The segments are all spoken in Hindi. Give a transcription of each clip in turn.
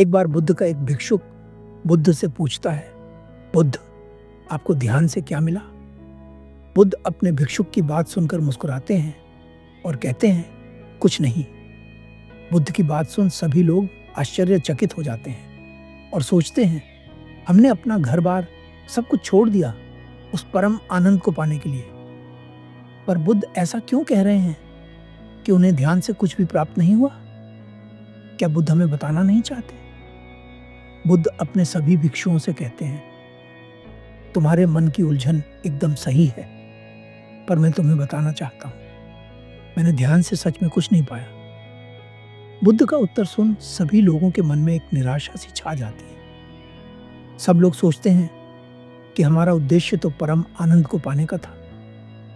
एक बार बुद्ध का एक भिक्षुक बुद्ध से पूछता है, बुद्ध, आपको ध्यान से क्या मिला? बुद्ध अपने भिक्षुक की बात सुनकर मुस्कुराते हैं और कहते हैं, कुछ नहीं। बुद्ध की बात सुन सभी लोग आश्चर्यचकित हो जाते हैं और सोचते हैं, हमने अपना घर बार सब कुछ छोड़ दिया उस परम आनंद को पाने के लिए। पर बुद्ध ऐसा क्यों कह रहे हैं कि उन्हें ध्यान से कुछ भी प्राप्त नहीं हुआ? क्या बुद्ध हमें बताना नहीं चाहते? बुद्ध अपने सभी भिक्षुओं से कहते हैं, तुम्हारे मन की उलझन एकदम सही है, पर मैं तुम्हें बताना चाहता हूं, मैंने ध्यान से सच में कुछ नहीं पाया। बुद्ध का उत्तर सुन सभी लोगों के मन में एक निराशा सी छा जाती है। सब लोग सोचते हैं कि हमारा उद्देश्य तो परम आनंद को पाने का था,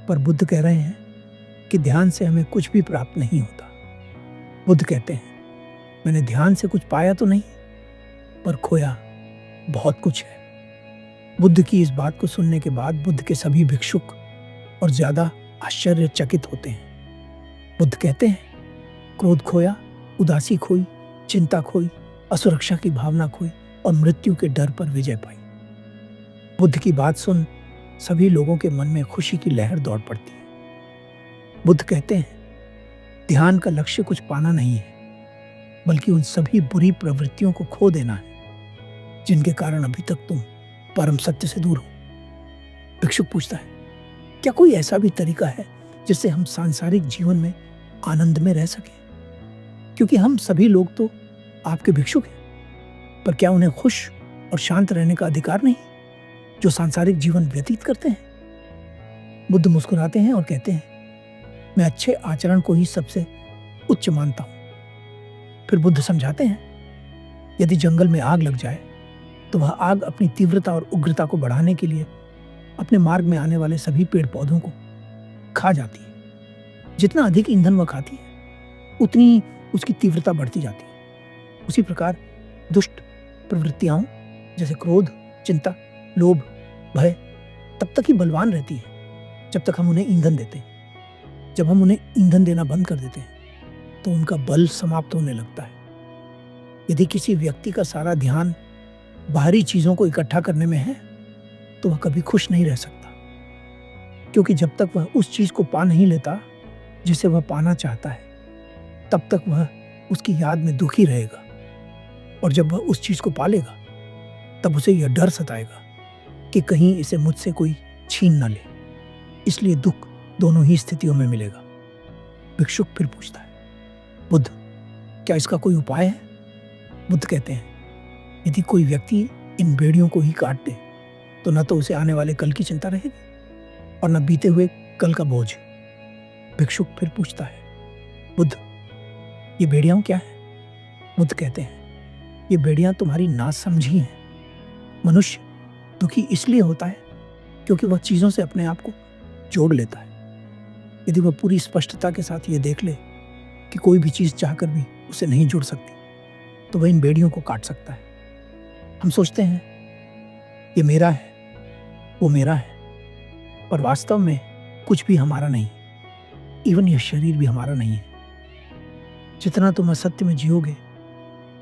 पर बुद्ध कह रहे हैं कि ध्यान से हमें कुछ भी प्राप्त नहीं होता। बुद्ध कहते हैं, मैंने ध्यान से कुछ पाया तो नहीं, पर खोया बहुत कुछ है। बुद्ध की इस बात को सुनने के बाद बुद्ध के सभी भिक्षुक और ज्यादा आश्चर्यचकित होते हैं। बुद्ध कहते हैं, क्रोध खोया, उदासी खोई, चिंता खोई, असुरक्षा की भावना खोई और मृत्यु के डर पर विजय पाई। बुद्ध की बात सुन सभी लोगों के मन में खुशी की लहर दौड़ पड़ती है। बुद्ध कहते हैं, ध्यान का लक्ष्य कुछ पाना नहीं है, बल्कि उन सभी बुरी प्रवृत्तियों को खो देना है जिनके कारण अभी तक तुम परम सत्य से दूर हो। भिक्षुक पूछता है, क्या कोई ऐसा भी तरीका है जिससे हम सांसारिक जीवन में आनंद में रह सकें? क्योंकि हम सभी लोग तो आपके भिक्षुक हैं, पर क्या उन्हें खुश और शांत रहने का अधिकार नहीं जो सांसारिक जीवन व्यतीत करते हैं? बुद्ध मुस्कुराते हैं और कहते हैं, मैं अच्छे आचरण को ही सबसे उच्च मानता हूं। फिर बुद्ध समझाते हैं, यदि जंगल में आग लग जाए तो वह आग अपनी तीव्रता और उग्रता को बढ़ाने के लिए अपने मार्ग में आने वाले सभी पेड़ पौधों को खा जाती है। जितना अधिक ईंधन वह खाती है, उतनी उसकी तीव्रता बढ़ती जाती है। उसी प्रकार दुष्ट प्रवृत्तियां जैसे क्रोध, चिंता, लोभ, भय तब तक ही बलवान रहती है जब तक हम उन्हें ईंधन देते हैं। जब हम उन्हें ईंधन देना बंद कर देते हैं तो उनका बल समाप्त होने लगता है। यदि किसी व्यक्ति का सारा ध्यान बाहरी चीजों को इकट्ठा करने में है तो वह कभी खुश नहीं रह सकता, क्योंकि जब तक वह उस चीज को पा नहीं लेता जिसे वह पाना चाहता है, तब तक वह उसकी याद में दुखी रहेगा। और जब वह उस चीज को पा लेगा तब उसे यह डर सताएगा कि कहीं इसे मुझसे कोई छीन न ले। इसलिए दुख दोनों ही स्थितियों में मिलेगा। भिक्षुक फिर पूछता है, बुद्ध, क्या इसका कोई उपाय है? बुद्ध कहते हैं, यदि कोई व्यक्ति इन बेड़ियों को ही काट दे तो न तो उसे आने वाले कल की चिंता रहेगी और न बीते हुए कल का बोझ। भिक्षुक फिर पूछता है, बुद्ध, ये बेड़ियां क्या है? बुद्ध कहते हैं, ये बेड़ियां तुम्हारी नासमझी हैं। मनुष्य दुखी इसलिए होता है क्योंकि वह चीजों से अपने आप को जोड़ लेता है। यदि वह पूरी स्पष्टता के साथ ये देख ले कि कोई भी चीज चाहकर भी उसे नहीं जुड़ सकती, तो वह इन बेड़ियों को काट सकता है। हम सोचते हैं, ये मेरा है, वो मेरा है, पर वास्तव में कुछ भी हमारा नहीं, इवन यह शरीर भी हमारा नहीं है। जितना तुम असत्य में जियोगे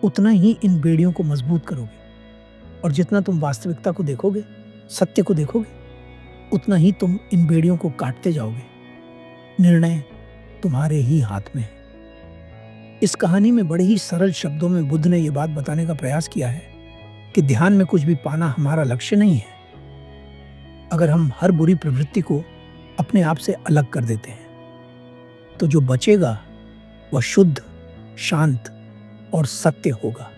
उतना ही इन बेड़ियों को मजबूत करोगे, और जितना तुम वास्तविकता को देखोगे, सत्य को देखोगे, उतना ही तुम इन बेड़ियों को काटते जाओगे। निर्णय तुम्हारे ही हाथ में है। इस कहानी में बड़े ही सरल शब्दों में बुद्ध ने यह बात बताने का प्रयास किया है कि ध्यान में कुछ भी पाना हमारा लक्ष्य नहीं है। अगर हम हर बुरी प्रवृत्ति को अपने आप से अलग कर देते हैं तो जो बचेगा वह शुद्ध, शांत और सत्य होगा।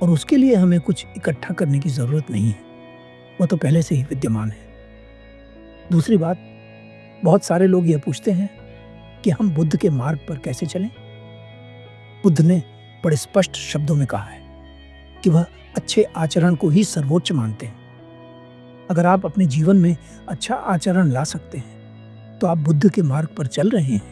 और उसके लिए हमें कुछ इकट्ठा करने की जरूरत नहीं है, वह तो पहले से ही विद्यमान है। दूसरी बात, बहुत सारे लोग यह पूछते हैं कि हम बुद्ध के मार्ग पर कैसे चलें। बुद्ध ने बड़े स्पष्ट शब्दों में कहा है कि वह अच्छे आचरण को ही सर्वोच्च मानते हैं। अगर आप अपने जीवन में अच्छा आचरण ला सकते हैं तो आप बुद्ध के मार्ग पर चल रहे हैं।